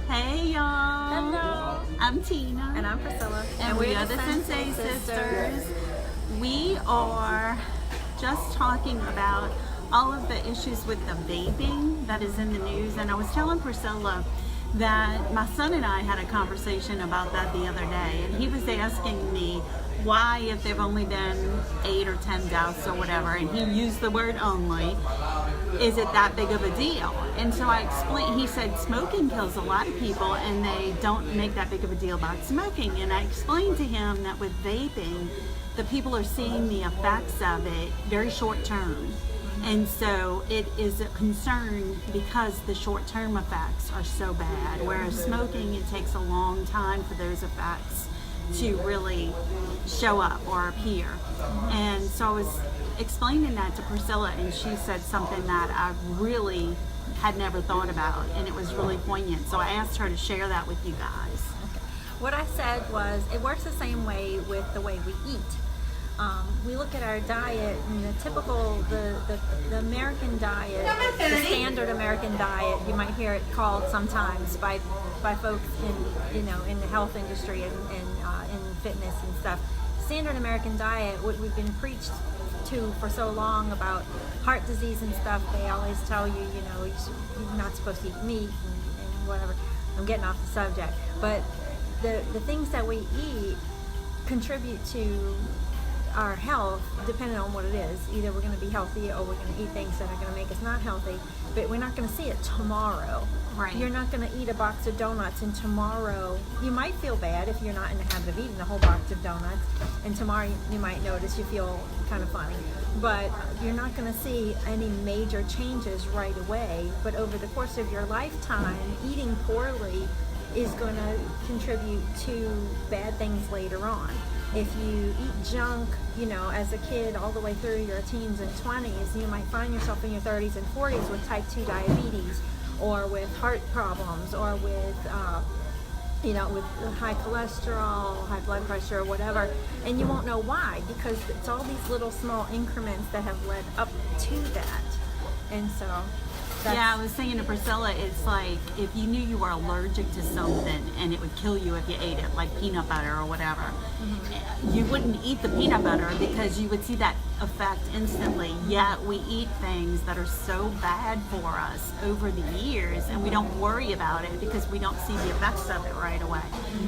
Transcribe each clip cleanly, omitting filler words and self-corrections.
Hey y'all. Hello. I'm Tina. And I'm Priscilla. And we are the Sensei Sisters. We are just talking about all of the issues with the vaping that is in the news. And I was telling Priscilla that my son and I had a conversation about that the other day. And he was asking me why, if they've only been 8 or 10 deaths or whatever, and he used the word only, is it that big of a deal? And so I explained, he said smoking kills a lot of people and they don't make that big of a deal about smoking. And I explained to him that with vaping, the people are seeing the effects of it very short term. And so it is a concern because the short-term effects are so bad. Whereas smoking, it takes a long time for those effects to really show up or appear. And so I was explaining that to Priscilla, and she said something that I really had never thought about, and it was really poignant. So I asked her to share that with you guys. What I said was, it works the same way with the way we eat. We look at our diet, and the typical, the American diet, the standard American diet, you might hear it called sometimes by folks in in the health industry and in fitness and stuff. Standard American diet, what we've been preached to for so long about heart disease and stuff, they always tell you, you're not supposed to eat meat and whatever. I'm getting off the subject, but the things that we eat contribute to our health, depending on what it is. Either we're going to be healthy or we're going to eat things that are going to make us not healthy, but we're not going to see it tomorrow. Right. You're not going to eat a box of donuts and tomorrow you might feel bad if you're not in the habit of eating the whole box of donuts, and tomorrow you might notice you feel kind of funny, but you're not going to see any major changes right away. But over the course of your lifetime, eating poorly is going to contribute to bad things later on. If you eat junk, as a kid all the way through your teens and 20s, you might find yourself in your 30s and 40s with type 2 diabetes, or with heart problems, or with with high cholesterol, high blood pressure, or whatever, and you won't know why, because it's all these little small increments that have led up to that. And so I was saying to Priscilla, it's like if you knew you were allergic to something and it would kill you if you ate it, like peanut butter or whatever, you wouldn't eat the peanut butter because you would see that effect instantly. Yet we eat things that are so bad for us over the years, and we don't worry about it because we don't see the effects of it right away.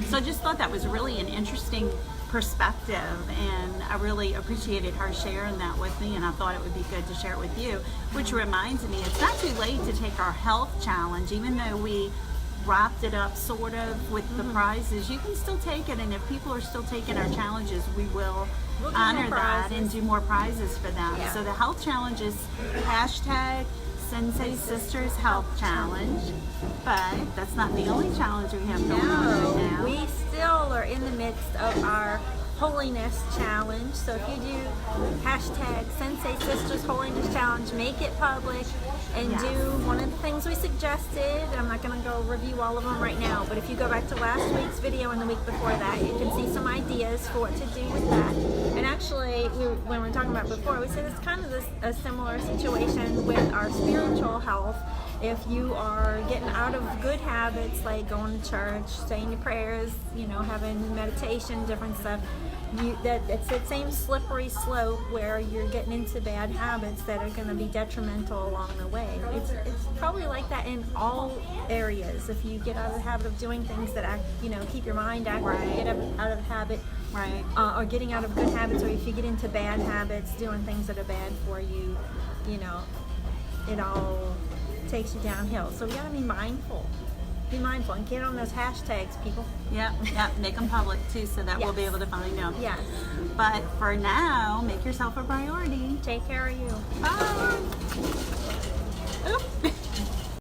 So I just thought that was really an interesting perspective, and I really appreciated her sharing that with me, and I thought it would be good to share it with you. Which reminds me, it's not too late to take our health challenge. Even though we wrapped it up sort of with the prizes, you can still take it, and if people are still taking our challenges, we'll honor that and do more prizes for them. Yeah. So the health challenge is hashtag Sensei Sisters Health Challenge, but that's not the only challenge we have going on right now. We still are in the midst of our Holiness Challenge. So if you do hashtag Sensei Sisters Holiness Challenge, make it public and do one of the things we suggested. I'm not going to go review all of them right now, but if you go back to last week's video and the week before that, you can see some ideas for what to do with that. And actually, when we were talking about before, we said it's kind of a similar situation with our spiritual health. If you are getting out of good habits like going to church, saying your prayers, having meditation, different stuff, it's that same slippery slope where you're getting into bad habits that are going to be detrimental along the way. It's probably like that in all areas. If you get out of the habit of doing things that keep your mind active, you get out of habit, Right. Or getting out of good habits, or if you get into bad habits, doing things that are bad for you, it all takes you downhill. So we got to be mindful. Be mindful and get on those hashtags, people. Yep, make them public too, so that we'll be able to find them. Yes. But for now, make yourself a priority. Take care of you. Bye. Oop.